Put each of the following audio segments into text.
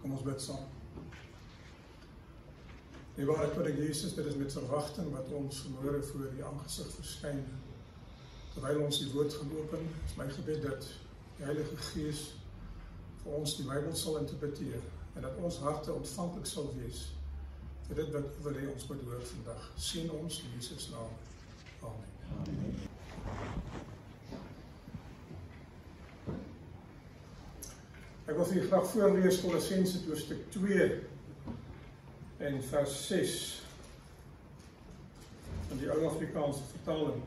Kom ons bid saam. Liewe Koning Jesus, dit is met verwagting wat ons vanmôre voor die aangesig verskyn. Terwyl ons die woord gaan open, is my gebed dat die Heilige Gees vir ons die Bybel sal interpreteer en dat ons harte ontvanklik sal wees vir dit wat U wil hê ons moet hoor vandag. Seën ons in Jesus naam. Amen. Amen. Ek wil vir julle graag voorlees Kolossense hoofstuk 2 en vers 6 in die ou Afrikaanse vertaling.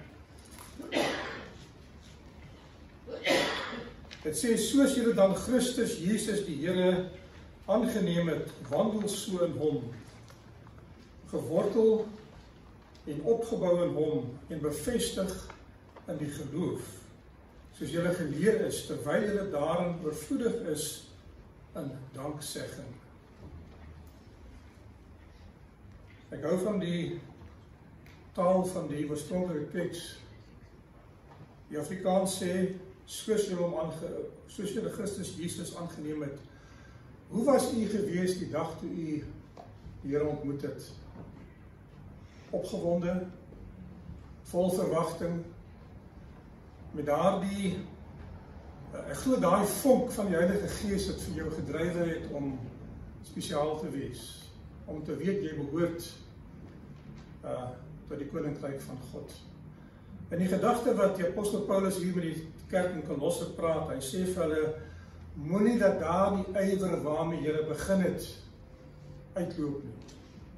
Dit sê, soos julle dan Christus Jesus die Here aangeneem het, wandel so in hom, gewortel en opgebou in hom en bevestig in die geloof, soos julle geleer is, terwyl julle daarin oorvloedig is in danksegging. Ek hou van die taal van die oorspronklike teks. Die Afrikaans sê, soos julle Christus Jesus aangeneem het. Hoe was u gewees die dag toe u die Here ontmoet het? Opgewonde, vol verwagting, met daardie, ek glo daai vonk van die Heilige Gees het vir jou gedrywe het om spesiaal te wees, om te weet jy behoort tot die Koninkryk van God. En die gedagte wat die apostel Paulus hier met die kerk in Kolosse praat, hy sê vir hulle, moenie dat daar die ywer waarmee julle begin het, uitloop nie.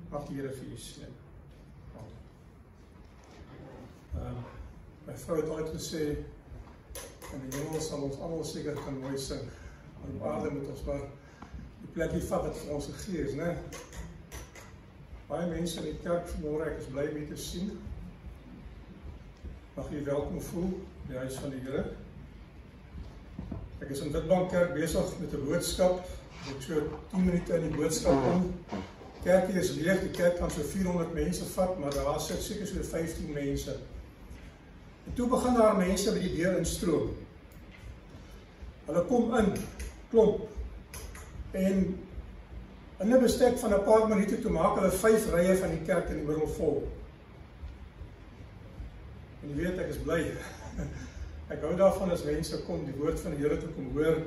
Mag die Here vir u seën. My vrou het altyd gesê, in die hemel sal ons almal seker gaan mooi sing. Op aarde moet ons maar die plekkie vat wat vir ons gegee is, né? Baie mense in die kerk vanmôre, ek is bly om u te sien. Mag u welkom voel in die huis van die Here. Ek is in Witbank Kerk besig met 'n boodskap. Ek so 10 minute in die boodskap in. Die kerkie is leeg, die kerk kan so 400 mense vat, maar daar sit seker so 15 mense. En toe begin daar mense by die deur instroom. Hulle kom in, klomp, en in 'n bestek van 'n paar minute toe maak hulle 5 rye van die kerk in die middel vol. En jy weet, ek is bly. Ek hou daarvan as mense kom die woord van die Here te kom hoor.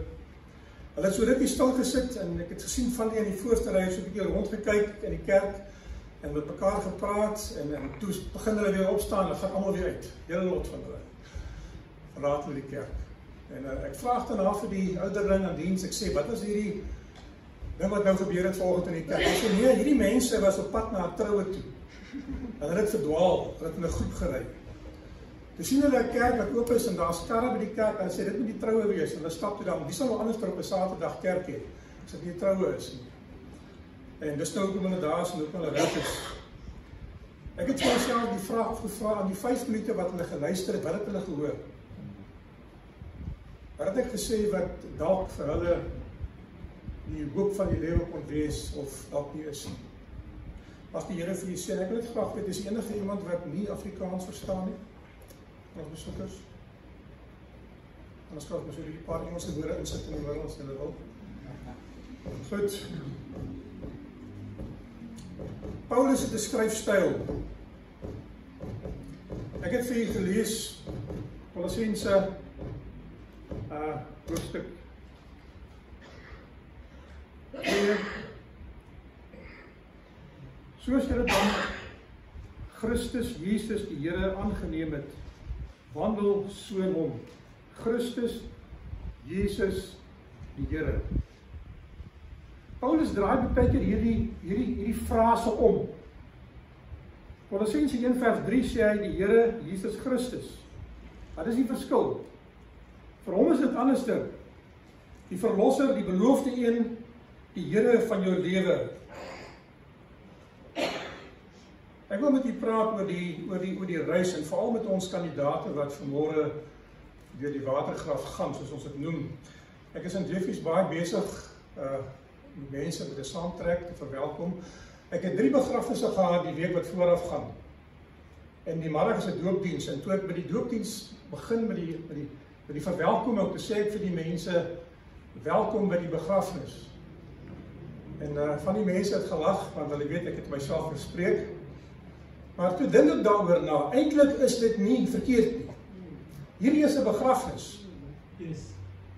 Hulle het so rukkie stil gesit en ek het gesien van die in die voorste ry so 'n bietjie rondgekyk in die kerk en met mekaar gepraat en toe begin hulle weer opstaan en gaan almal weer uit. Hele lot van hulle. Verlaat hulle die kerk. En ek vraag daarna vir die ouderling aan diens, ek sê, wat was hierdie ding wat nou gebeur het vanoggend in die kerk? Ek sê, nee, hierdie mense was op pad na 'n troue toe. Hulle het verdwaal, hulle het in 'n groep gery. Toe sien hulle 'n kerk wat oop is en daar's karre by die kerk en hulle sê, dit moet die troue wees. En hulle stap toe dan, wie sal nou anders op 'n Saterdag kerk hê, as dit nie 'n troue is nie. En dis nou hoekom hulle daar is en hoekom hulle weg is. Ek het vir myself die vraag gevra aan die 5 minute wat hulle geluister het, wat het hulle gehoor? Wat het ek gesê wat dalk vir hulle die hoop van die lewe kon wees of dalk nie is nie? As die Here vir u sê, ek wil dit graag weet, is enige iemand wat nie Afrikaans verstaan nie? Ons besoekers? Anders kan ons so 'n paar Engelse woorde insit in die middel as hulle wil. Goed. Paulus het 'n skryfstyl. Ek het vir u gelees Kolossense hoofstuk 2. Soos julle dan Christus Jesus die Here aangeneem het, wandel so in hom. Christus Jesus die Here. Paulus draai baie keer hierdie frase om. Kolossense 1 vers 3 sê hy die Here Jesus Christus. Wat is die verskil? Vir hom is dit anderster. Die verlosser, die beloofde een, die Here van jou lewe. Ek wil met u praat oor die reis en veral met ons kandidate wat vanmôre deur die watergraf gaan, soos ons dit noem. Ek is in Jeffreys baie besig mense met 'n saamtrek te verwelkom. Ek het 3 begrafnisse gehad die week wat vooraf gaan. En die middag is 'n doopdiens en toe ek by die doopdiens begin met die verwelkoming, te sê ek vir die mense welkom by die begrafnis. En van die mense het gelag, want hulle weet ek het myself gespreek. Maar toe dink ek daaroor na, eintlik is dit nie verkeerd nie. Hierdie is 'n begrafnis.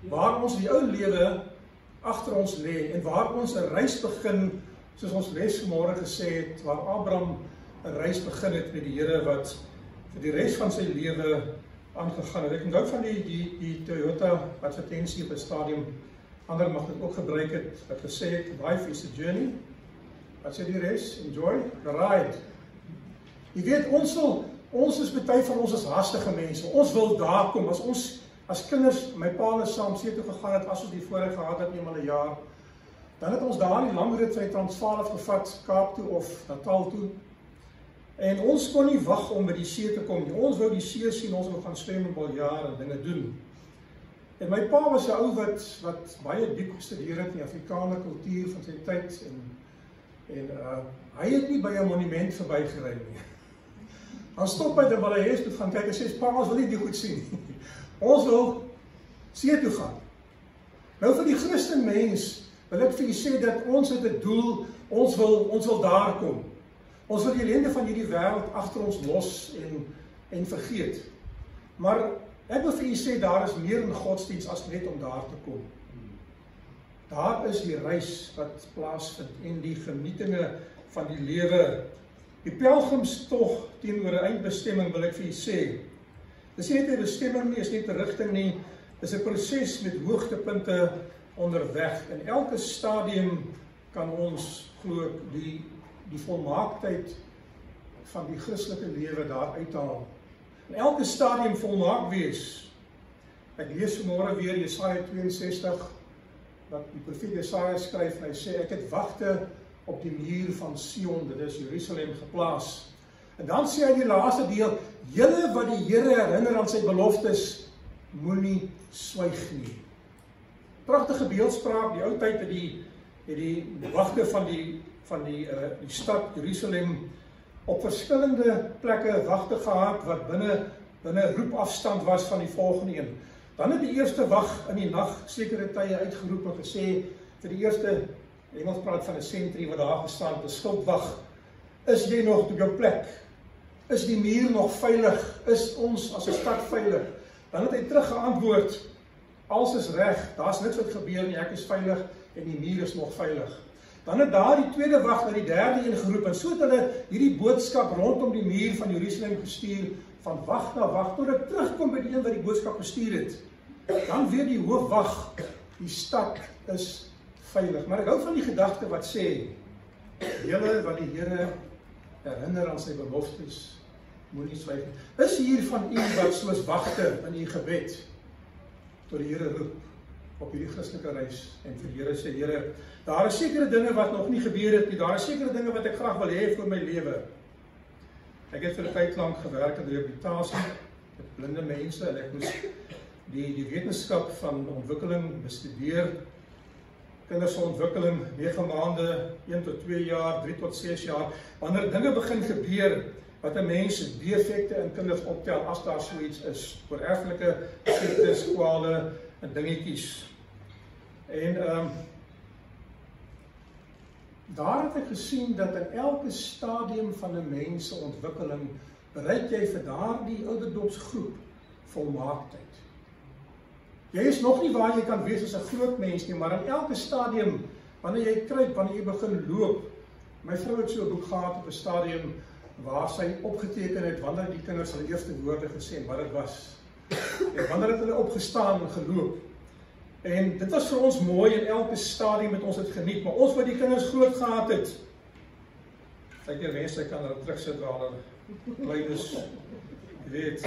Waar ons die ou lewe agter ons lê en waar ons 'n reis begin, soos ons les vanmôre gesê het, waar Abraham 'n reis begin het met die Here wat vir die res van sy lewe aangegaan het. Ek onthou van die Toyota advertensie op 'n stadium, ander mag dit ook gebruik het, wat gesê het, life is a journey. Wat sê die res? Enjoy the ride. Jy weet, ons is baie van ons is haastige mense. Ons wil daar kom. As ons as kinders, my pa is saam see toe gegaan het, as ons die voorreg gehad het eenmal 'n jaar, dan het ons daar die lang rit van Transvaal af gevat, Kaap toe of Natal toe. En ons kon nie wag om by die see te kom nie. Ons wou die see sien, ons wou gaan swem en biljart en dinge doen. En my pa was 'n ou wat baie diep gestudeer het in die Afrikaner kultuur van sy tyd en hy het nie by 'n monument verbygery nie. Dan stop hy terwyl hy toe gaan kyk en sê, "Pa, ons wil nie die goed sien nie. Ons wil see toe gaan." Nou vir die Christen mens wil ek vir julle sê dat ons het 'n doel, ons wil daar kom. Ons wil die ellende van hierdie wêreld agter ons los en vergeet. Maar ek wil vir julle sê, daar is meer in godsdiens as net om daar te kom. Daar is die reis wat plaasvind en die genietinge van die lewe. Die pelgrimstog teenoor 'n eindbestemming wil ek vir julle sê. Dis nie net 'n bestemming nie, is nie 'n rigting nie. Dis 'n proses met hoogtepunte onderweg. In elke stadium kan ons glo die volmaaktheid van die Christelike lewe daar uithaal. In elke stadium volmaak wees. Ek lees vanmôre weer Jesaja 62, wat die profeet Jesaja skryf, en hy sê, ek het wagte op die muur van Sion, dit is Jerusalem, geplaas. En dan sê hy die laaste deel, julle wat die Here herinner aan sy beloftes, moenie swyg nie. Pragtige beeldspraak, die ou tyd het die wagte van die stad Jerusalem op verskillende plekke wagte gehad wat binne roepafstand was van die volgende een. Dan het die eerste wag in die nag sekere tye uitgeroep en gesê vir die eerste, Engels praat van 'n sentry wat daar gestaan het, 'n skildwag, is jy nog op jou plek? Is die muur nog veilig? Is ons as 'n stad veilig? Dan het hy terug geantwoord, alles is reg, daar's niks wat gebeur nie, ek is veilig en die muur is nog veilig. Dan het daar die tweede wag na die derde een geroep en so het hulle hierdie boodskap rondom die muur van Jerusalem gestuur, van wag na wag, tot dit terugkom by die een wat die boodskap gestuur het. Dan weer die hoofwag, die stad is veilig. Maar ek hou van die gedagte wat sê, julle wat die Here herinner aan sy beloftes, moenie swyg nie. Is hier van u wat soos wagte in u gebed, tot die Here roep, op hierdie Christelike reis, en vir die Here sê, Here, daar is sekere dinge wat nog nie gebeur het nie, daar is sekere dinge wat ek graag wil hê vir my lewe. Ek het vir 'n tyd lank gewerk in rehabilitasie met blinde mense en ek moes die wetenskap van ontwikkeling bestudeer. Kinders se ontwikkeling 9 maande, 1 tot 2 jaar, 3 tot 6 jaar. Wanneer dinge begin gebeur wat 'n mens defekte in kinders optel as daar so iets is, oor erflike siektes, kwale en dingetjies. En daar het ek gesien dat in elke stadium van 'n mens se ontwikkeling bereik jy vir daardie ouderdomsgroep volmaaktheid. Jy is nog nie waar jy kan wees as 'n groot mens nie, maar in elke stadium, wanneer jy kruip, wanneer jy begin loop. My vrou het so 'n boek gehad op 'n stadium waar sy opgeteken het wanneer die kinders hulle eerste woorde gesê en wat dit was. En wanneer het hulle opgestaan en geloop. En dit was vir ons mooi in elke stadium met ons het geniet, maar ons wat die kinders groot gehad het. Kyk jy mense kan hulle terugsit waar hulle klein is. Jy weet.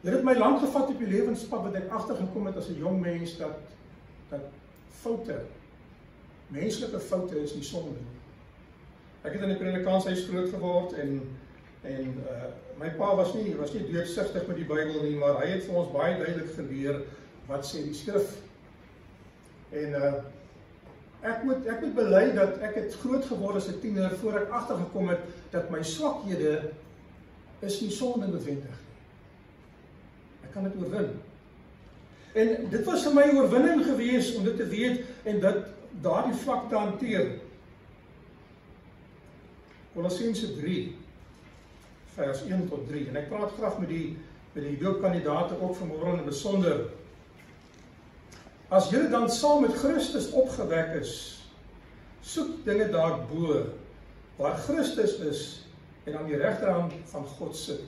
Dit het my lank gevat op die lewenspad wat ek agtergekom het as 'n jong mens dat foute, menslike foute is nie sonde nie. Ek het in die predikanshuis groot geword en my pa was nie doodsugtig met die Bybel nie, maar hy het vir ons baie duidelik geleer wat sê die skrif. En ek moet bely dat ek het groot geword as 'n tiener voor ek agtergekom het dat my swakhede is nie sonde noodwendig nie. Ek kan dit oorwin. En dit was vir my oorwinning gewees om dit te weet en daardie vlak te hanteer. Kolossense 3, vers 1 tot 3. En ek praat graag met die doopkandidate ook vanmôre in besonder. As julle dan saam met Christus opgewek is, soek dinge daarbo, waar Christus is en aan die regterhand van God sit.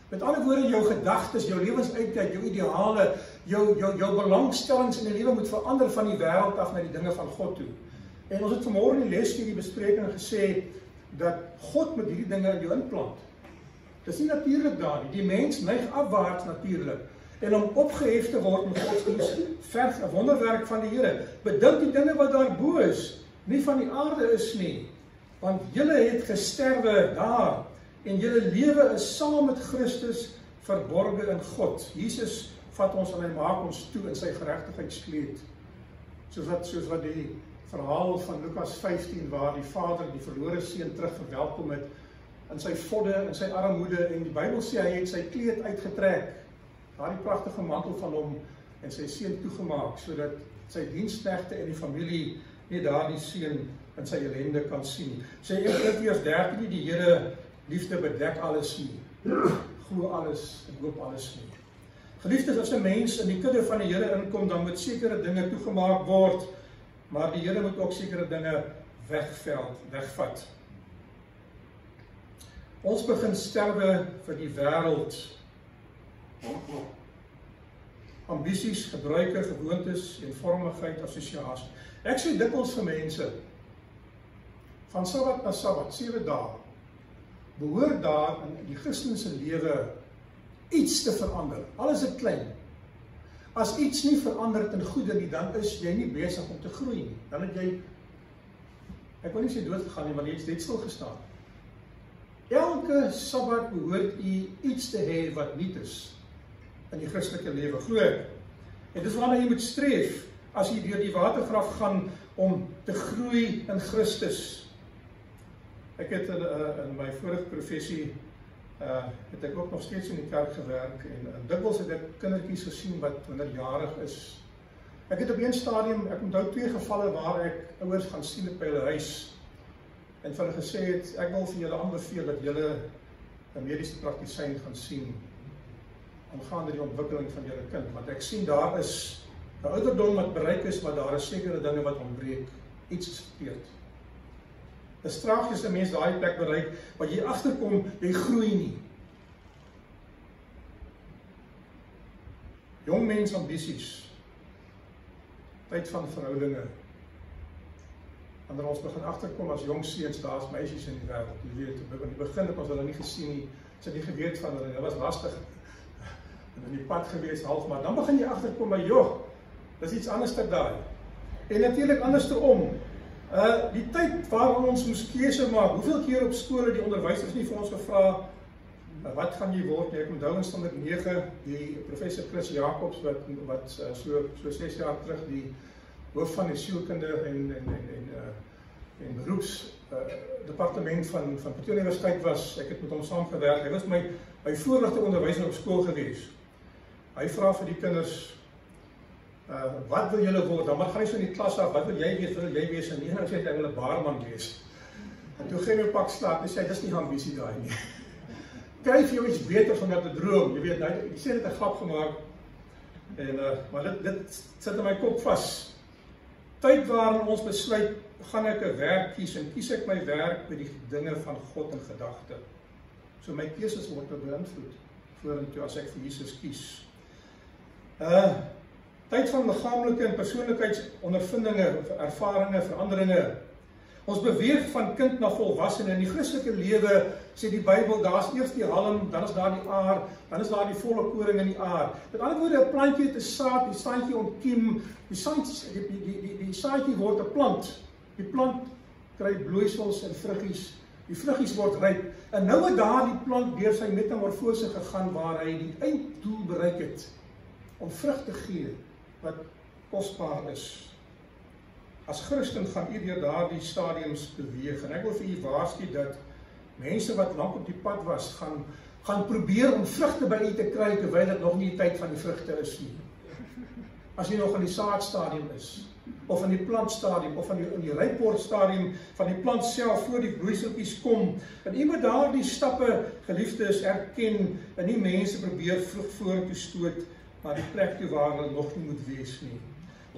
Met ander woorde, jou gedagtes, jou lewensuitkyk, jou ideale, jou belangstellings in die lewe moet verander van die wêreld af na die dinge van God toe. En ons het vanmôre in die les hierdie bespreking gesê dat God met hierdie dinge in jou inplant. Dis nie natuurlik daar nie. Die mens neig afwaarts natuurlik. En om opgehef te word met godsdiens, verg 'n wonderwerk van die Here. Bedink die dinge wat daarbo is, nie van die aarde is nie. Want julle het gesterwe daar, en julle lewe is saam met Christus verborge in God. Jesus vat ons en hy maak ons toe in sy geregtigheidskleed. Soos wat die verhaal van Lukas 15, waar die vader die verlore seun terug verwelkom het, in sy vodde, in sy armoede, en die Bybel sê hy het sy kleed uitgetrek, daardie pragtige mantel van hom, en sy seun toegemaak, sodat sy diensknegte en die familie nie daardie seun in sy ellende kan sien. Sê 1 Korintiërs 13 nie, die Here liefde bedek alles nie, glo alles en hoop alles nie. Geliefdes, as 'n mens in die kudde van die Here inkom, dan moet sekere dinge toegemaak word, maar die Here moet ook sekere dinge wegvat. Ons begin sterwe vir die wêreld. Ambisies, gebruike, gewoontes, eenvormigheid, assosiasie. Ek sê dikwels vir mense, van Sabbat na Sabbat, 7 dae, behoort daar in die Christelike lewe iets te verander. Al is dit klein. As iets nie verander ten goeie nie, dan is jy nie besig om te groei nie. Dan het jy, ek wil nie sê dood gegaan nie, maar jy het net stil gestaan. Elke Sabbat behoort jy iets te hê wat niet is in die Christelike lewe, glo ek. En dis waarna jy moet streef as jy deur die watergraf gaan om te groei in Christus. Ek het in my vorige professie het ek ook nog steeds in die kerk gewerk en dikwels het ek kindertjies gesien wat minderjarig is. Ek het op een stadium, ek onthou 2 gevalle waar ek ouers gaan sien op hulle huis en vir hulle gesê het, ek wil vir julle aanbeveel dat julle 'n mediese praktisyn gaan sien aangaande die ontwikkeling van julle kind, want ek sien daar is 'n ouderdom wat bereik is, maar daar is sekere dinge wat ontbreek, iets is verkeerd. Dis tragies as 'n mens daai plek bereik, wat jy agterkom, jy groei nie. Jong mens ambisies, tyd van verhoudinge. Wanneer ons begin agterkom as jong seuns, daar's meisies in die wêreld, jy weet, in die begin het ons hulle nie gesien nie, ons het nie geweet van hulle, dit was lastig, en in die pad gewees half, maar dan begin jy agterkom, maar joh, dis iets anders ter daai. En natuurlik anders te om. Die tyd waarin ons moes keuse maak, hoeveel keer op skole die onderwysers nie vir ons gevra, wat gaan jy word nie? Ek onthou in standaard 9, die professor Chris Jacobs, wat so 6 jaar terug die hoof van die sielkunde en beroeps departement van Pretoria Universiteit was. Ek het met hom saamgewerk. Hy was my voorligte onderwyser op skool gewees. Hy vra vir die kinders, wat wil julle word? Dan maar gaan jy so in die klas af, wat wil jy wees? En een sê, ek wil 'n baarman wees. En toe gee my pak slaap, en sê, dis nie ambisie daai nie. Kryf jou iets beter van dat te droom, jy weet, hy sê dit 'n grap gemaak, maar dit sit in my kop vas. Tyd waarin ons besluit, gaan ek 'n werk kies, en kies ek my werk met die dinge van God in gedagte. So my keuses word beïnvloed, vorentoe as ek vir Jesus kies. Tyd van liggaamlike en persoonlikheidsondervindinge, ervarings, veranderinge. Ons beweeg van kind na volwassene. In die Christelike lewe sê die Bybel, daar's eers die halm, dan is daar die aar, dan is daar die volle koring in die aar. Met ander woorde, 'n plantjie het 'n saad, die saadjie ontkiem, die saadjie word 'n plant. Die plant kry bloeisels en vruggies. Die vruggies word ryp. En nou het daardie plant deur sy metamorfose gegaan waar hy die einddoel bereik het om vrug te gee wat kosbaar is. As Christen gaan u deur daardie stadiums beweeg, en ek wil vir u waarsku dat mense wat lank op die pad was, gaan probeer om vrugte by u te kry, terwyl dit nog nie die tyd van die vrugte is nie. As jy nog in die saadstadium is. of in die plantstadium, of in die rypwordstadium van die plant self, voor die bloeiseltjies kom, en u moet daardie stappe, geliefdes, erken, en nie mense probeer vroeg vorentoe stoot, na die plek toe waar hulle nog nie moet wees nie.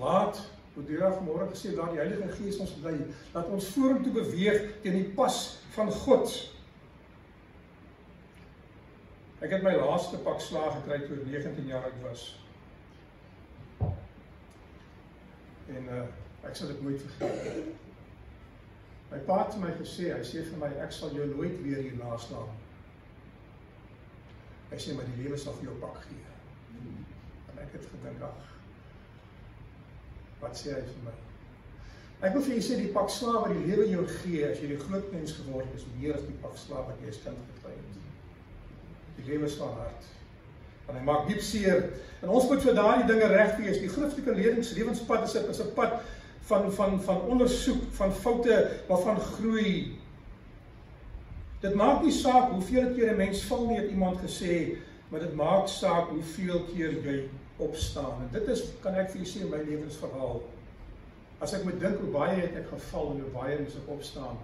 Laat, hoe Dira vanmorgen gesê, laat die Heilige Gees ons lei, laat ons vorentoe beweeg teen die pas van God. Ek het my laaste pak slaag gekry toe ek 19 jaar oud was. En ek sal dit nooit vergeet. My pa het vir my gesê, hy sê vir my, ek sal jou nooit weer hier naslaan. Hy sê, maar die lewe sal vir jou pak gee. En ek het gedink, wat sê hy vir my? Ek wil vir jy sê, die pak slaag wat die lewe jou gee, as jy die groot mens geword is, meer as die pak slaag wat jy as kind gekry het. Die lewe is van hart. En hy maak diep seer. En ons moet vir daardie dinge reg wees. Die christelike lewenspad is 'n pad van ondersoek, van foute, waarvan groei. Dit maak nie saak hoeveel keer 'n mens val nie, het iemand gesê, maar dit maak saak hoeveel keer jy opstaan. En dit is, kan ek vir jy sê, my lewensverhaal. As ek moet dink hoe baie het ek geval en hoe baie moet ek opstaan.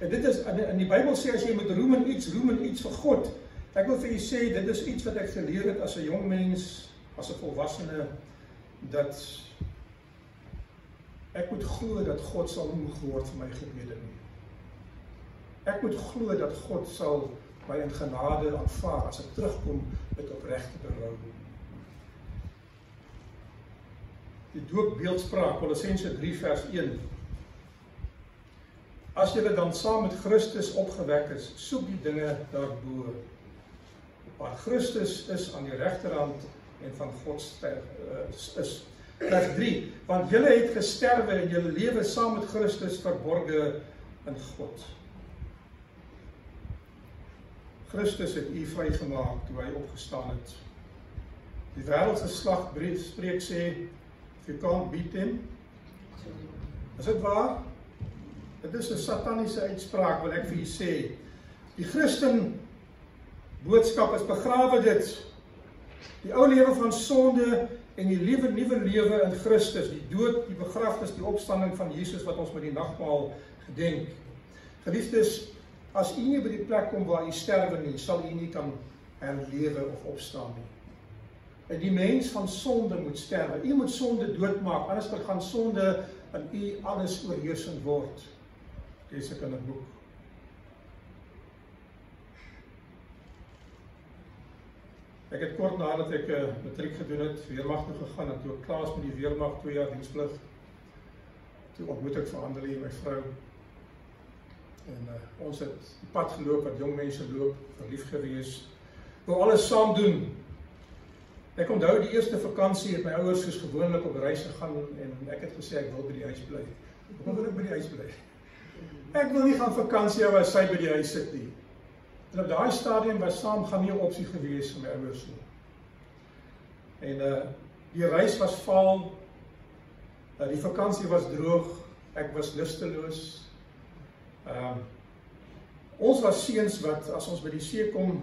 En dit is, in die Bybel sê, as jy moet roem in iets vir God. Ek wil vir jy sê, dit is iets wat ek geleer het as 'n jong mens, as 'n volwassene, dat ek moet glo dat God sal nie moeg word vir my gebede nie. Ek moet glo dat God sal my in genade aanvaar, as ek terugkom met opregte berou. Die doopbeeldspraak, Kolossense 3 vers 1. As julle dan saam met Christus opgewek is, soek die dinge daarbo, waar Christus is aan die regterhand en van God is. Vers 3, want julle het gesterwe en julle lewe saam met Christus verborge in God. Christus het u vrygemaak toe hy opgestaan het. Die wêreldse slagbrief spreek sê, if you can't beat him, is dit waar? Dit is 'n sataniese uitspraak wat ek vir u sê. Die Christen boodskap is begrawe dit. Die ou lewe van sonde en die nuwe lewe in Christus, die dood, die begrafnis, die opstanding van Jesus wat ons met die nagmaal gedenk. Geliefdes, as u nie by die plek kom waar u sterwe nie, sal u nie kan herlewe of opstaan nie. En die mens van sonde moet sterwe. U moet sonde doodmaak, anders gaan sonde in u alles oorheersend word. Lees ek in 'n boek. Ek het kort nadat ek matriek gedoen het, weermag toe gegaan, en toe ek klaar is met die weermag, 2 jaar diensplig, toe ontmoet ek vir Annelie, my vrou, en ons het die pad geloop, wat jong mense loop, verlief gewees, wil alles saam doen. Ek onthou die eerste vakansie, het my ouers soos gewoonlik op reis gegaan, en ek het gesê, ek wil by die huis bly. Hoekom wil ek by die huis bly? Ek wil nie gaan vakansie hou as sy by die huis sit nie. En op daai stadium was saam gaan nie 'n opsie gewees vir my ouers nie. En die reis was vaal, die vakansie was droog, ek was lusteloos. Ons was seuns wat, as ons by die see kom,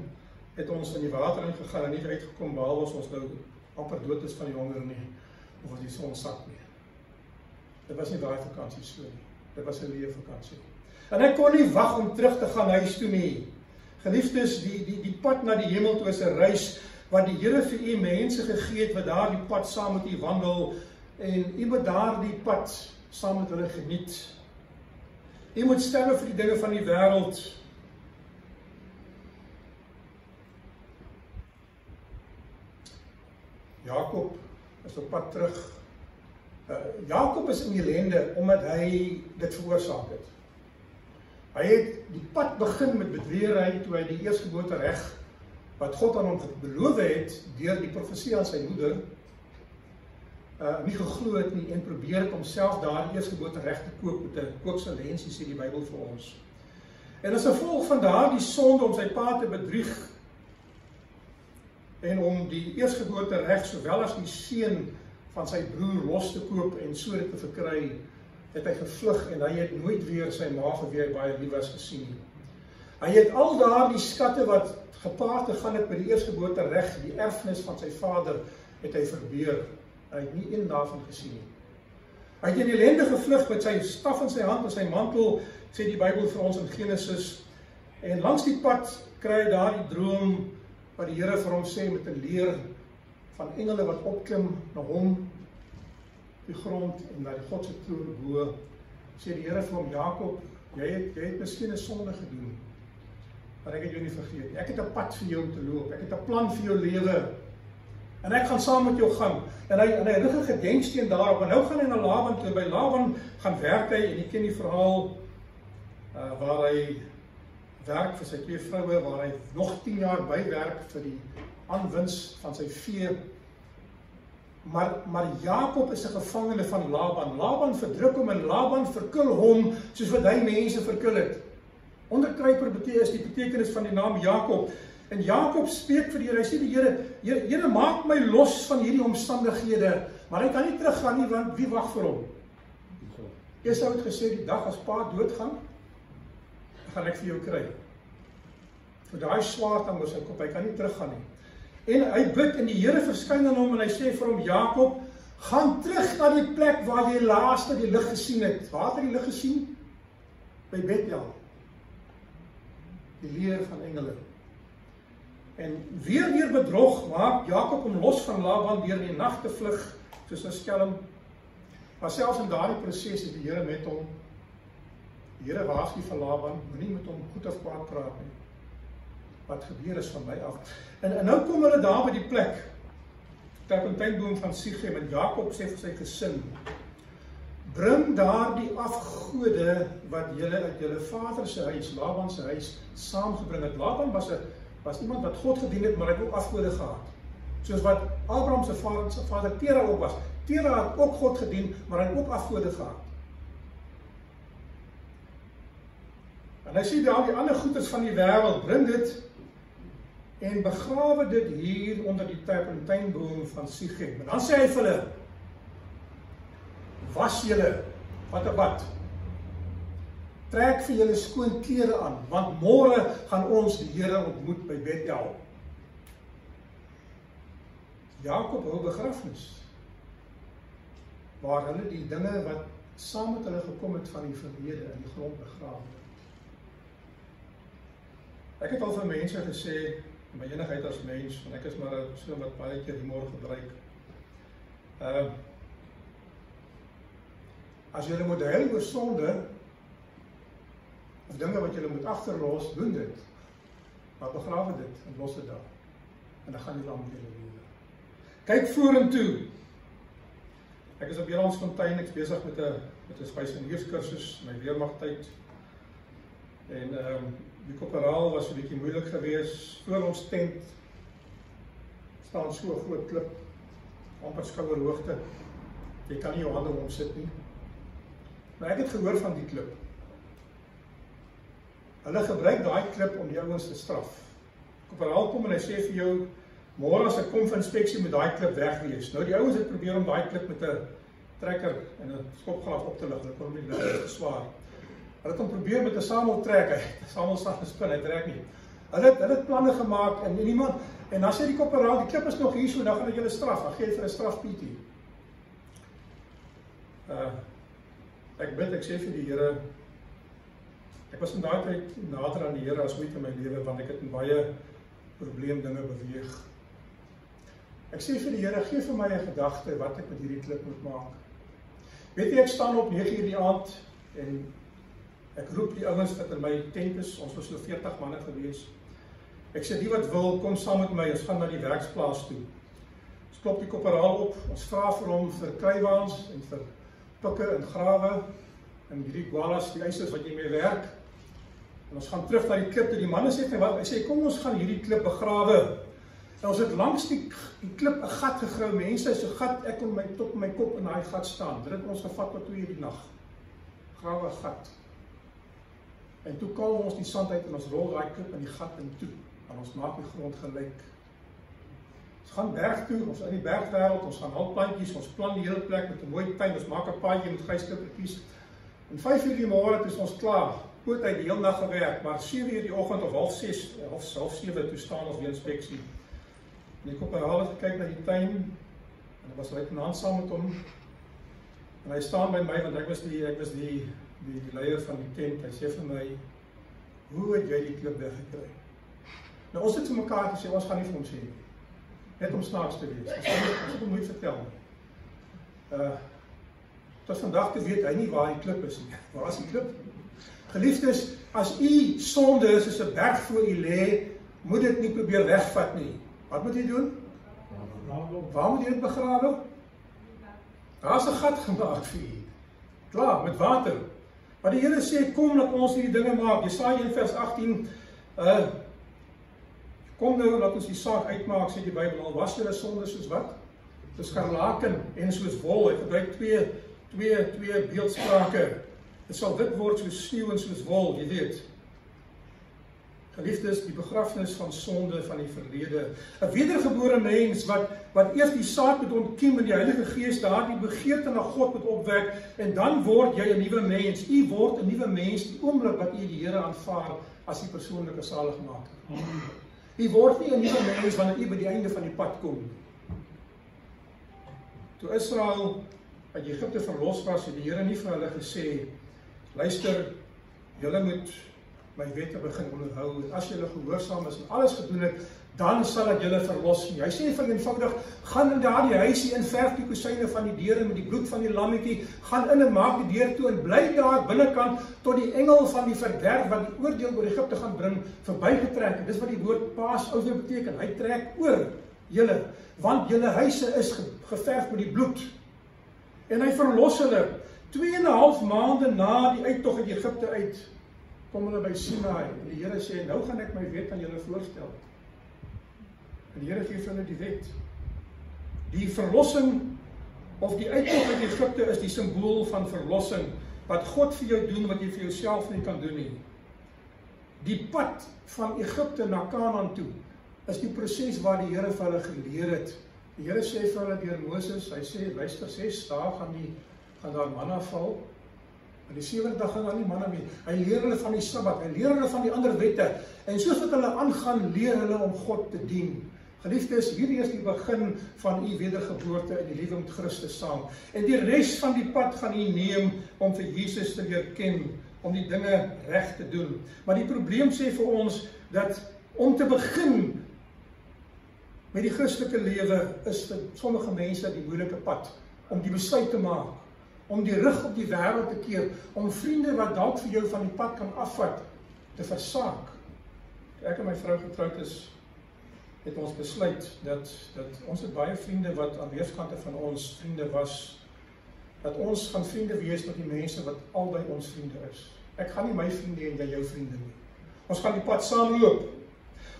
het ons in die water ingegaan en nie uitgekom, behalwe ons nou amper dood is van die honger nie, of as die son sak nie. Dit was nie daai vakansie so nie. Dit was 'n lewe vakansie. En ek kon nie wag om terug te gaan huis toe nie. Geliefdes, die pad na die hemel toe is 'n reis wat die Here vir u mense gegee het wat daardie pad saam met u wandel, en u moet daardie pad saam met hulle geniet. U moet sterwe vir die dinge van die wêreld. Jakob is op pad terug. Jakob is in ellende omdat hy dit veroorsaak het. Hy het die pad begin met bedweerheid toe hy die eerstgeboortereg wat God aan hom beloof het deur die profesie aan sy moeder nie geglo het nie en probeer het om self daardie eerstgeboortereg te koop met 'n koopsalensie, sê die Bybel vir ons. En as gevolg van daardie sonde om sy pa te bedrieg en om die eerstgeboortereg sowel as die seun van sy broer los te koop en so dit te verkry, het hy gevlug en hy het nooit weer sy ma weer baie lief was gesien nie. Hy het al daardie skatte wat gepaard gegaan het met die eerstgeboortereg, die erfenis van sy vader, het hy verbeur. Hy het nie een daarvan gesien nie. Hy het in die ellende gevlug met sy staf in sy hand en sy mantel, sê die Bybel vir ons in Genesis. En langs die pad kry hy daar die droom wat die Here vir hom sê met 'n leer van engele wat opklim na hom, die grond en na die God se troon bo. Sê die Here vir hom, Jakob, jy het miskien 'n sonde gedoen, maar ek het jou nie vergeet nie. Ek het 'n pad vir jou om te loop. Ek het 'n plan vir jou lewe. En ek gaan saam met jou gaan. En hy rig 'n gedenksteen daarop. En nou gaan hy na Laban toe. By Laban gaan werk hy, en jy ken die verhaal waar hy werk vir sy 2 vroue, waar hy nog 10 jaar bywerk vir die aanwins van sy vee. Maar Jakob is 'n gevangene van Laban. Laban verdruk hom en Laban verkil hom soos wat hy mense verkil het. Onderkruiper is die betekenis van die naam Jakob. En Jakob spreek vir die Here, hy sê die Here, maak my los van hierdie omstandighede, maar hy kan nie teruggaan nie, want wie wag vir hom? Esau het gesê, die dag as pa doodgaan, gaan ek vir jou kry. Vir daai swaard aan oor sy kop, hy kan nie teruggaan nie. En hy bid en die Here verskyn aan hom en hy sê vir hom, Jakob, gaan terug na die plek waar jy laaste die lig gesien het. Waar het hy die lig gesien? By Bethel. Die leer van engele. En weer bedrog maak Jakob hom los van Laban deur in die nag te vlug soos 'n skelm. Maar selfs in daardie proses het die Here met hom. Die Here waarsku vir Laban, moenie met hom goed of kwaad praat nie. Wat gebeur is van my af. En nou kom hulle daar by die plek, terpentynboom van Sichem, en Jakob sê vir sy gesin, bring daar die afgode wat julle uit julle vader se huis, Laban se huis, saamgebring het. Laban was iemand wat God gedien het, maar hy het ook afgode gehad. Soos wat Abraham se vader Tera ook was. Tera het ook God gedien, maar hy het ook afgode gehad. En hy sê daar die ander goeders van die wêreld, bring dit en begrawe dit hier onder die terpentynboom van Sichem. En dan sê hy vir hulle, was julle, wat 'n bad. Trek vir julle skoon klere aan, want môre gaan ons die Here ontmoet by Bethel. Jakob hou begrafnis, waar hulle die dinge wat saam met hulle gekom het van die verlede in die grond begrawe. Ek het al vir mense gesê, my enigheid as mens, want ek is maar so wat baie keer humor gebruik. As julle moet huil oor sonde, of dinge wat julle moet agterlos, doen dit. Maar begrawe dit en los dit daar. En dan gaan julle aan met julle lewe. Kyk vorentoe. Ek is op Jyllandsfontein, ek is besig met 'n spysenierskursus, my weermagtyd. En die korporaal was 'n bietjie moeilik geweest. Voor ons tent staan so 'n groot klip, amper skouerhoogte. Jy kan nie jou hande omsit nie. Maar ek het gehoor van die klip. Hulle gebruik daai klip om die ouens te straf. Korporaal kom en hy sê vir jou, môre as ek kom vir inspeksie moet daai klip wegwees. Nou die ouens het probeer om daai klip met 'n trekker en 'n skopgraaf op te lig. Hulle kon hom nie lig, dit is swaar. Hulle het hom probeer met 'n sameltrekker. Samel staan gespin, hy trek nie. Hulle het planne gemaak en niemand, en dan sê die korporaal, die klip is nog hier so, dan gaan ek julle straf. Dan gee jy vir 'n straf PT. Ek bid, ek sê vir die Here, ek was in daai tyd nader aan die Here as ooit in my lewe, want ek het in baie probleemdinge beweeg. Ek sê vir die Here, gee vir my 'n gedagte wat ek met hierdie klip moet maak. Weet jy, ek staan op 9:00 die aand en ek roep die ouens wat in my tent is, ons was so 40 manne gewees. Ek sê, die wat wil, kom saam met my, ons gaan na die werksplaas toe. Ons klop die korporaal op, ons vra vir hom vir kruiwaans en vir pikke en grawe en hierdie gualas, die eisers wat jy mee werk. En ons gaan terug na die klip toe. Die manne sê, hy sê, kom ons gaan hierdie klip begrawe. En ons het langs die klip 'n gat gegrou, mense, so gat, ek kon tot my kop in daai gat staan. Dit het ons gevat tot 2:00 die nag. Grawe 'n gat. En toe kalm ons die sand uit en ons rol daai klip in die gat in toe. En ons maak die grond gelyk. Ons gaan berg toe, ons in die bergwêreld, ons gaan hulpplantjies, ons plan die hele plek met 'n mooi tuin, ons maak 'n paadjie met gysklippertjies. En 5:00 die môre is ons klaar. Poot uit die hele nag gewerk, maar 7:00 die oggend of 6:30, half 7 toe staan ons weer inspeksie. En die korporaal het gekyk na die tuin, en ek was luitenant saam met hom. En hy staan by my, want ek was die leier van die tent. Hy sê vir my, hoe het jy die klip weggekry? Nou ons het vir mekaar gesê, ons gaan nie vir hom sê nie. Net om snaaks te wees. Ons het hom nooit vertel nie. Tot vandag te weet hy nie waar die klip is nie. Waar is die klip? Geliefdes, as u sonde is as 'n berg voor u lê, moet dit nie probeer wegvat nie. Wat moet jy doen? Waar moet jy dit begrawe? Daar's 'n gat gemaak vir u. Klaar, met water. Maar die Here sê, kom dat ons hierdie dinge maak. Jesaja 1 vers 18, kom nou, laat ons die saak uitmaak, sê die Bybel, al was julle sonde soos wat? Soos skarlaken en soos wol. Hy gebruik twee beeldsprake. Dit sal wit word soos sneeu en soos wol, jy weet. Geliefdes, die begrafnis van sonde van die verlede. 'n wedergebore mens wat eers die saad moet ontkiem en die Heilige Gees daardie begeerte na God moet opwek, en dan word jy 'n nuwe mens. U word 'n nuwe mens die oomblik wat u die Here aanvaar as die persoonlike saligmaker. U word nie 'n nuwe mens wanneer u by die einde van die pad kom. Toe Israel uit Egipte verlos was, het die Here nie vir hulle gesê, luister, julle moet my wette begin onderhou, en as julle gehoorsaam is en alles gedoen het, dan sal ek julle verlos nie. Hy sê vir eenvoudig, gaan in daardie huisie in, verf die kusyne van die deure met die bloed van die lammetjie, gaan in en maak die deur toe en bly daar binnekant tot die engel van die verderf wat die oordeel oor Egipte gaan bring, verbygetrek het. Dis wat die woord Paasouer beteken. Hy trek oor julle, want julle huise is geverf met die bloed. En hy verlos hulle. 2,5 maande na die uittog uit Egipte uit, kom hulle by Sinai, en die Here sê, nou gaan ek my wet aan julle voorstel. En die Here gee vir hulle die wet. Die verlossing, of die uittog uit Egipte is die simbool van verlossing, wat God vir jou doen, wat jy vir jouself nie kan doen nie. Die pad van Egipte na Kanaan toe, is die proses waar die Here vir hulle geleer het. Die Here sê vir hulle deur Moses, hy sê, luister, 6 dae gaan daar manna val, en die 7de dag gaan daar nie manna meer. Hy leer hulle van die Sabbat, hy leer hulle van die ander wette, en soos wat hulle aangaan, leer hulle om God te dien. Geliefdes, hierdie is die begin van u wedergeboorte in die lewe met Christus saam. En die res van die pad gaan u neem om vir Jesus te leer ken, om die dinge reg te doen. Maar die probleem sê vir ons, dat om te begin met die Christelike lewe, is vir sommige mense die moeilike pad, om die besluit te maak, om die rug op die wêreld te keer, om vriende wat dalk vir jou van die pad kan afvat, te versaak. Toe ek en my vrou getroud is, het ons besluit dat ons het baie vriende wat aan weerskante van ons vriende was, dat ons gaan vriende wees met die mense wat albei ons vriende is. Ek gaan nie my vriende en jy jou vriende nie. Ons gaan die pad saamloop.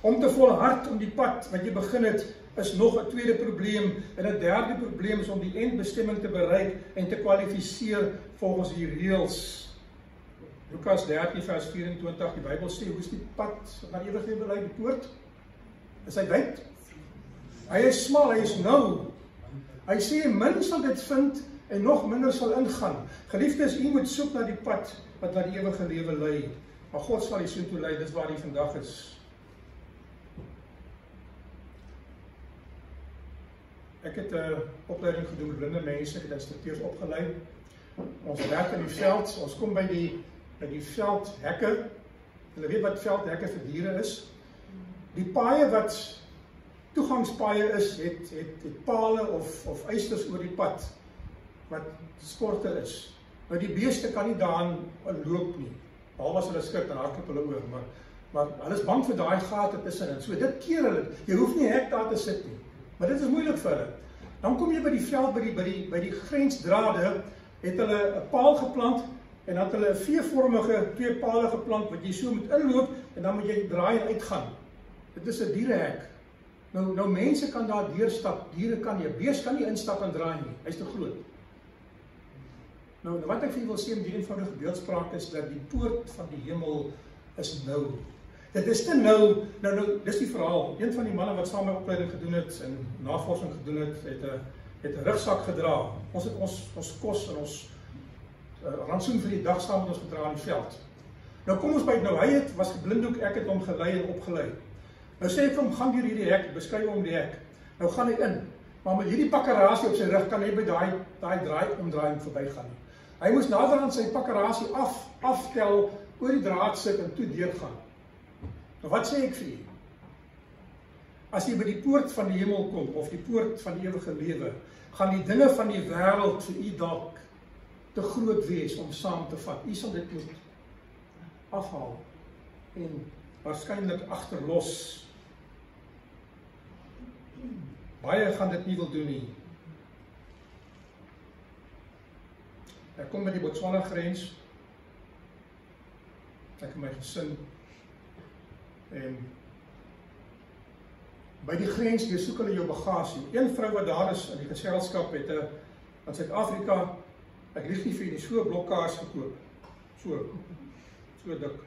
Om te volhard om die pad wat jy begin het, is nog 'n tweede probleem, en 'n derde probleem is om die eindbestemming te bereik en te kwalifiseer volgens die reëls. Lukas 13 vers 24, die Bybel sê, hoe is die pad na ewige lewe lei, die poort? Is hy wyd? Hy is smal, hy is nou. Hy sê, min sal dit vind, en nog minder sal ingaan. Geliefdes, u moet soek na die pad wat na die ewige lewe lei. Maar God sal u soontoe lei, dis waar hy vandag is. Ek het 'n opleiding gedoen met blinde mense, ek het instrukteurs opgelei. Ons werk in die veld, ons kom by die veldhekke. Hulle weet wat veldhekke vir diere is. Die paaie wat toegangspaaie is, het pale of eisters oor die pad, wat sporte is. Nou die beeste kan nie daarin loop nie, behalwe as hulle skrik en hardloop hulle oor, maar hulle is bang vir daai gate tussenin. So dit keer hulle, jy hoef nie hek daar te sit nie. Maar dit is moeilik vir hulle. Dan kom jy by die veld, by die grensdrade, het hulle 'n paal geplant, en dan het hulle 'n V-vormige 2 pale geplant, wat jy so moet inloop, en dan moet jy draai en uitgaan. Dit is 'n dierehek. Nou mense kan daar deurstap, diere kan nie, 'n bees kan nie instap en draai nie, hy's te groot. Nou wat ek vir julle wil sê met die eenvoudige beeldspraak is, dat die poort van die hemel is nou. Dit is te nou, dis die verhaal. Een van die manne wat saam met my opleiding gedoen het en navorsing gedoen het 'n rugsak gedra. Ons het ons kos en ons rantsoen vir die dag saam met ons gedra in die veld. Nou kom ons by, hy was geblinddoek, ek het hom gelei en opgelei. Nou sê ek vir hom, gaan deur hierdie hek, beskryf hom die hek. Nou gaan hy in. Maar met hierdie pakkerasie op sy rug kan hy by daai omdraaiing verbygaan nie. Hy moes naderhand sy pakkerasie aftel, oor die draad sit en toe deurgaan. Nou wat sê ek vir u? As jy by die poort van die hemel kom, of die poort van die ewige lewe, gaan die dinge van die wêreld vir u dalk te groot wees om saam te vat. U sal dit moet afhaal en waarskynlik agterlos. Baie gaan dit nie wil doen nie. Ek kom by die Botswana grens, ek en my gesin, en by die grens deursoek hulle jou bagasie. Een vrou wat daar is in die geselskap het in Suid-Afrika, ek lieg nie vir die so blokkaars gekoop, so dik,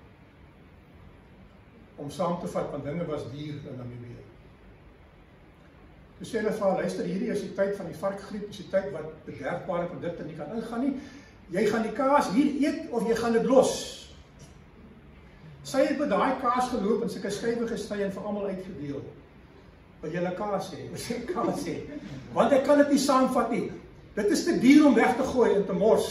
om saam te vat, want dinge was duur in Namibië. Toe sê hulle vir haar, luister, hierdie is die tyd van die varkgriep, is die tyd wat bederfbare produkte nie kan ingaan nie, jy gaan die kaas hier eet, of jy gaan dit los. Sy het met daai kaas geloop en sulke skywe gesny en vir almal uitgedeel. Wil jy kaas hê? Wil jy kaas hê? Want ek kan dit nie saamvat nie. Dit is te duur om weg te gooi en te mors.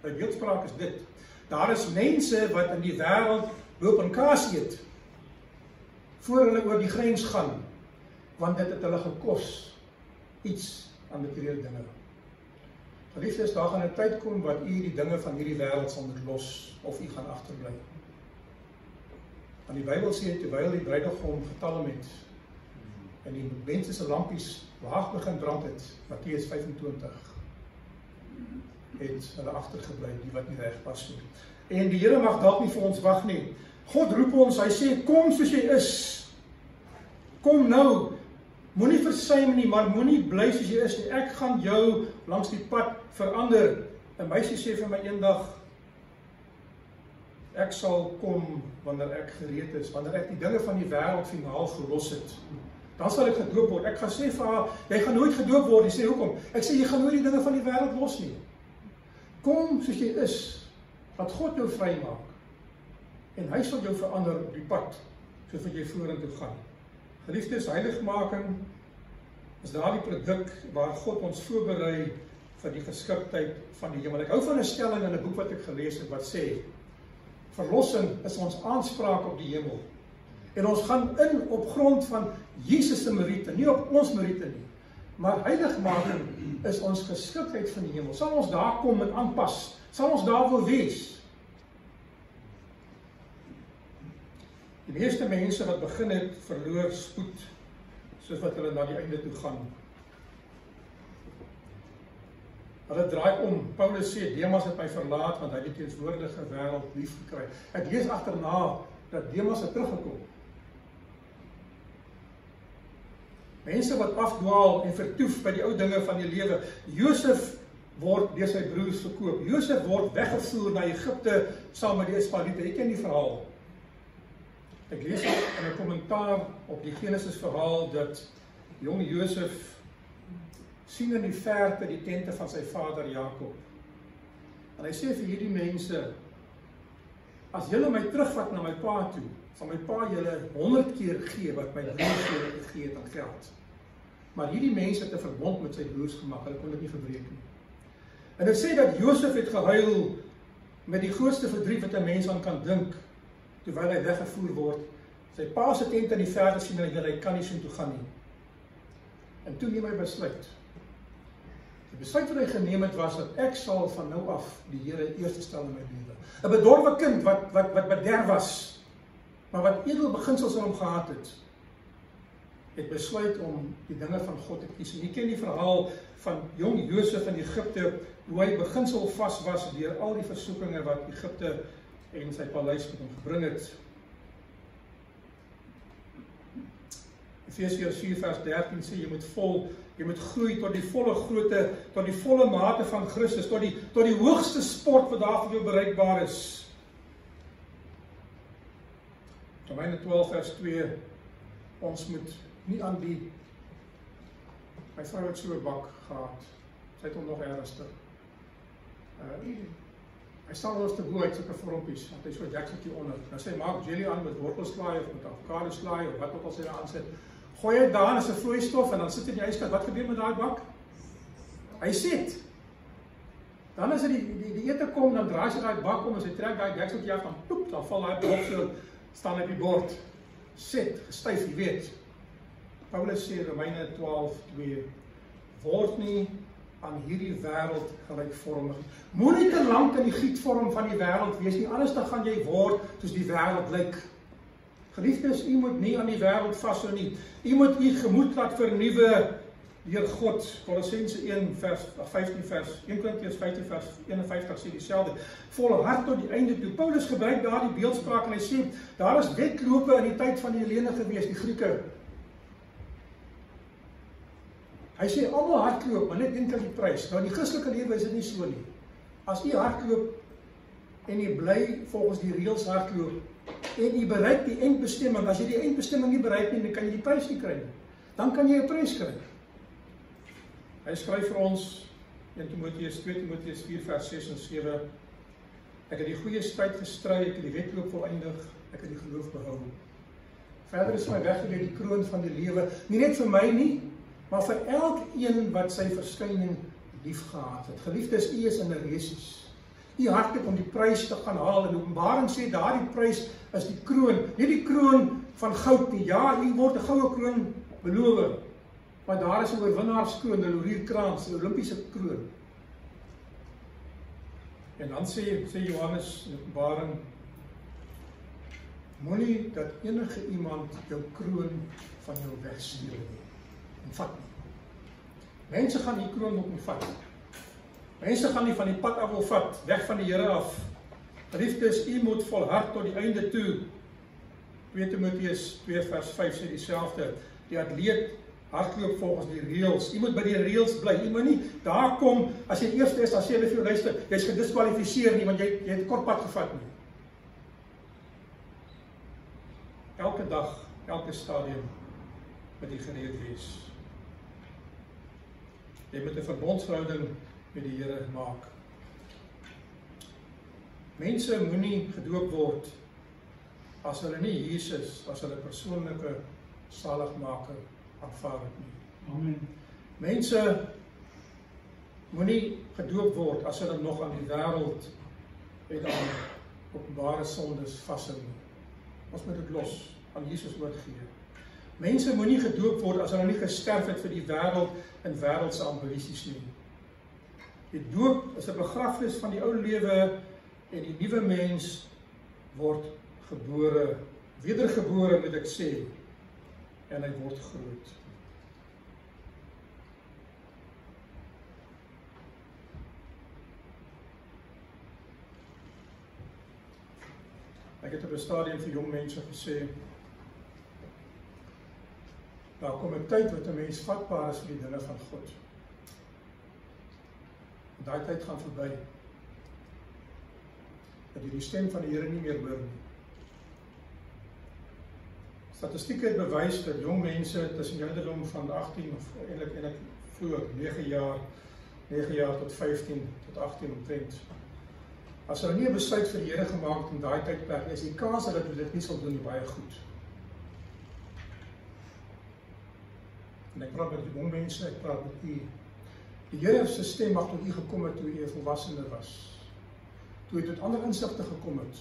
By beeldspraak is dit. Daar is mense wat in die wêreld loop en kaas eet, voor hulle oor die grens gaan, want dit het hulle gekos iets aan materiële dinge. Geliefdes, daar gaan 'n tyd kom wat u die dinge van hierdie wêreld sal moet los, of u gaan agterbly. Want die Bybel sê, terwyl die bruidegom getalm het, en die mense se lampies laag begin brand het, Matteus 25, het hulle agtergebly, die wat nie reg pas nie. En die Here mag dalk nie vir ons wag nie. God roep ons, hy sê, kom soos jy is. Kom nou, moenie versuim nie, maar moenie bly soos jy is nie. Ek gaan jou langs die pad verander. 'n Meisie sê vir my eendag, ek sal kom wanneer ek gereed is, wanneer ek die dinge van die wêreld finaal gelos het. Dan sal ek gedoop word. Ek gaan sê vir haar, jy gaan nooit gedoop word. Sy sê, hoekom? Ek sê, jy gaan nooit die dinge van die wêreld los nie. Kom soos jy is, laat God jou vry maak. En hy sal jou verander op die pad, soos wat jy vorentoe gaan. Geliefdes, heiligmaking is daardie produk waar God ons voorberei vir die geskiktheid van die hemel. Ek hou van 'n stelling in 'n boek wat ek gelees het wat sê, verlossing is ons aanspraak op die hemel. En ons gaan in op grond van Jesus se meriete, nie op ons meriete nie. Maar heiligmaking is ons geskiktheid van die hemel. Sal ons daar kom en aanpas? Sal ons daar wil wees? Die meeste mense wat begin het, verloor spoed, soos wat hulle na die einde toe gaan. Hulle draai om. Paulus sê, Demas het my verlaat, want hy die teenswoordige wêreld lief gekry. Ek lees agterna, dat Demas het teruggekom. Mense wat afdwaal en vertoef by die ou dinge van die lewe. Josef word deur sy broers verkoop. Josef word weggevoer na Egipte, saam met die Ismaeliete. Ek ken die verhaal. Ek lees in 'n kommentaar op die Genesis verhaal dat jong Josef sien in die verte die tente van sy vader Jakob. En hy sê vir hierdie mense, as julle my terugvat na my pa toe, sal my pa julle 100 keer gee wat my broers julle gegee het aan geld. Maar hierdie mense het 'n verbond met sy broers gemaak, hulle kon dit nie verbreek nie. En dit sê dat Josef het gehuil met die grootste verdriet wat 'n mens aan kan dink, terwyl hy weggevoer word. Sy pa se tent in die verte sien en hy kan nie so toe gaan nie. En toe neem hy besluit. Die besluit wat hy geneem het was dat ek sal van nou af die Here eerste stel in my lewe. 'n Bedorwe kind wat bederf was, maar wat edel beginsels in hom gehad het besluit om die dinge van God te kies. En jy ken die verhaal van jong Josef in Egipte, hoe hy beginsel vas was deur al die versoekinge wat Egipte en sy paleis met hom gebring het. Efesiërs 4 vers 13 sê, jy moet groei tot die volle grootte, tot die volle mate van Christus, tot die hoogste sport wat daar vir jou bereikbaar is. Romeine 12 vers 2, ons moet nie aan my vrou het so 'n bak gehad, sy het hom nog ernstig. Hy sal ons te bo uit sulke vormpies, want hy so jakseltjie onder. Nou sy maak jelly aan met wortelslaai of met avokado slaai of wat ook al sy daar aan sit. Gooi hy daar as 'n vloeistof en dan sit in die yskas. Wat gebeur met daai bak? Hy sit. Dan as die ete kom, dan draai sy daai bak om en sy trek daai dekseltjie af, dan poep, dan val daai bak so staan op die bord. Sit, gestyf, jy weet. Paulus sê Romeine 12:2 word nie aan hierdie wêreld gelykvormig. Moenie te lank in die gietvorm van die wêreld wees nie, anders dan gaan jy word soos die wêreld lyk. Geliefdes, u moet nie aan die wêreld vashou nie. U moet u gemoed laat vernuwe deur God. Kolossense 1 vers 15 vers 1 Korintiërs 15 vers 51 sê dieselfde. Volhard tot die einde toe. Paulus gebruik daardie beeldspraak en hy sê daar is wedlope in die tyd van die Helene gewees, die Grieke. Hy sê almal hardloop, maar net een keer die prys. Nou in die Christelike lewe is dit nie so nie. As u hardloop en u bly volgens die reëls hardloop en u bereik die eindbestemming, as jy die eindbestemming nie bereik nie, dan kan jy die prys nie kry nie. Dan kan jy 'n prys kry. Hy skryf vir ons in 2 Timoteus 4 vers 6 en 7. Ek het die goeie stryd gestry, ek het die wedloop volëindig, ek het die geloof behou. Verder is my weggelê die kroon van die lewe, nie net vir my nie, maar vir elkeen wat sy verskyning liefgehad het. Geliefdes, u is in 'n resies. U hardloop om die prys te gaan haal en Openbaring sê daardie prys is die kroon, nie die kroon van goud nie. Ja, u word 'n goue kroon beloof, maar daar is 'n oorwinnaarskroon, 'n laurierkrans, 'n Olimpiese kroon. En dan sê Johannes in Openbaring, moenie dat enige iemand jou kroon van jou wegsteel nie. En vat nie. Mense gaan die kroon ook nie vat. Mense gaan nie van die pad af wil vat, weg van die Here af. Geliefdes, u moet volhard tot die einde toe. 2 Timoteus 2 vers 5 sê dieselfde. Die atleet hardloop volgens die reëls. U moet by die reëls bly. U moet nie daar kom, as jy eerste is, dan sê hulle vir jou, luister, jy's gediskwalifiseer nie, want jy het 'n kort pad gevat nie. Elke dag, elke stadium moet jy gereed wees. Jy moet 'n verbondsverhouding met die Here maak. Mense moenie gedoop word as hulle nie Jesus as hulle persoonlike saligmaker aanvaar het nie. Amen. Mense moenie gedoop word as hulle nog aan die wêreld en aan openbare sondes vashou nie. Ons moet dit los, aan Jesus oorgee. Mense moenie gedoop word as hulle nie gesterf het vir die wêreld en wêreldse ambisies nie. Die doop is 'n begrafnis van die ou lewe en die nuwe mens word gebore, wedergebore moet ek sê, en hy word groot. Ek het op 'n stadium vir jong mense gesê, daar kom 'n tyd wat 'n mens vatbaar is vir die dinge van God. Daai tyd gaan verby. Dat jy die stem van die Here nie meer hoor nie. Statistieke het bewys dat jong mense tussen die ouderdom van 18 of eintlik vroeër 9 jaar tot 15 tot 18 omtrent. As hulle nie 'n besluit vir die Here gemaak het in daai tydperk, is die kans dat hulle dit nie sal doen baie goed. En ek praat met die jong mense, ek praat met u. Die Here se stem mag tot u gekom het toe u 'n volwassene was. Toe u tot ander insigte gekom het.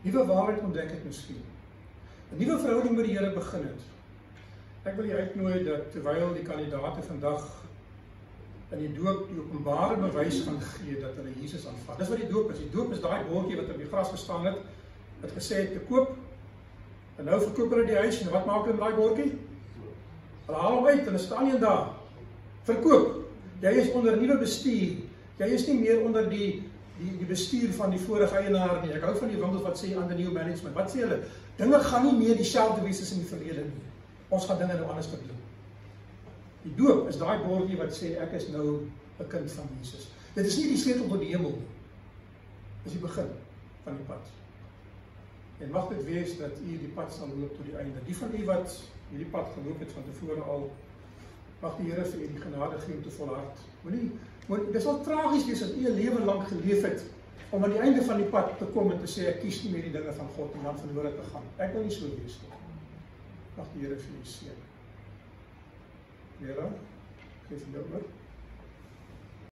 Nuwe waarheid ontdek het miskien. 'n Nuwe verhouding met die Here begin het. Ek wil u uitnooi dat terwyl die kandidaate vandag in die doop die openbare bewys gaan gee dat hulle Jesus aanvaar. Dis wat die doop is. Die doop is daai bordjie wat op die gras gestaan het, wat gesê het te koop. En nou verkoop hulle die huis en wat maak hulle met daai bordjie? Hulle haal hom uit en dan staan jy daar. Verkoop. Jy is onder nuwe bestuur. Jy is nie meer onder die bestuur van die vorige eienaar nie. Ek hou van die winkels wat sê under new management. Wat sê hulle? Dinge gaan nie meer dieselfde wees as in die verlede nie. Ons gaan dinge nou anders doen. Die doop is daai bordjie wat sê ek is nou 'n kind van Jesus. Dit is nie die sleutel tot die hemel nie. Dis die begin van die pad. En mag dit wees dat u die pad sal loop tot die einde. Die van u wat hierdie pad geloop het van tevore al, mag die Here vir u die genade gee om te volhard. Dit sal tragies wees as u 'n lewe lank geleef het om aan die einde van die pad te kom en te sê ek kies nie meer die dinge van God en dan verlore te gaan. Ek wil nie so wees nie. Mag die Here vir u seën. Vera, geef jou oor.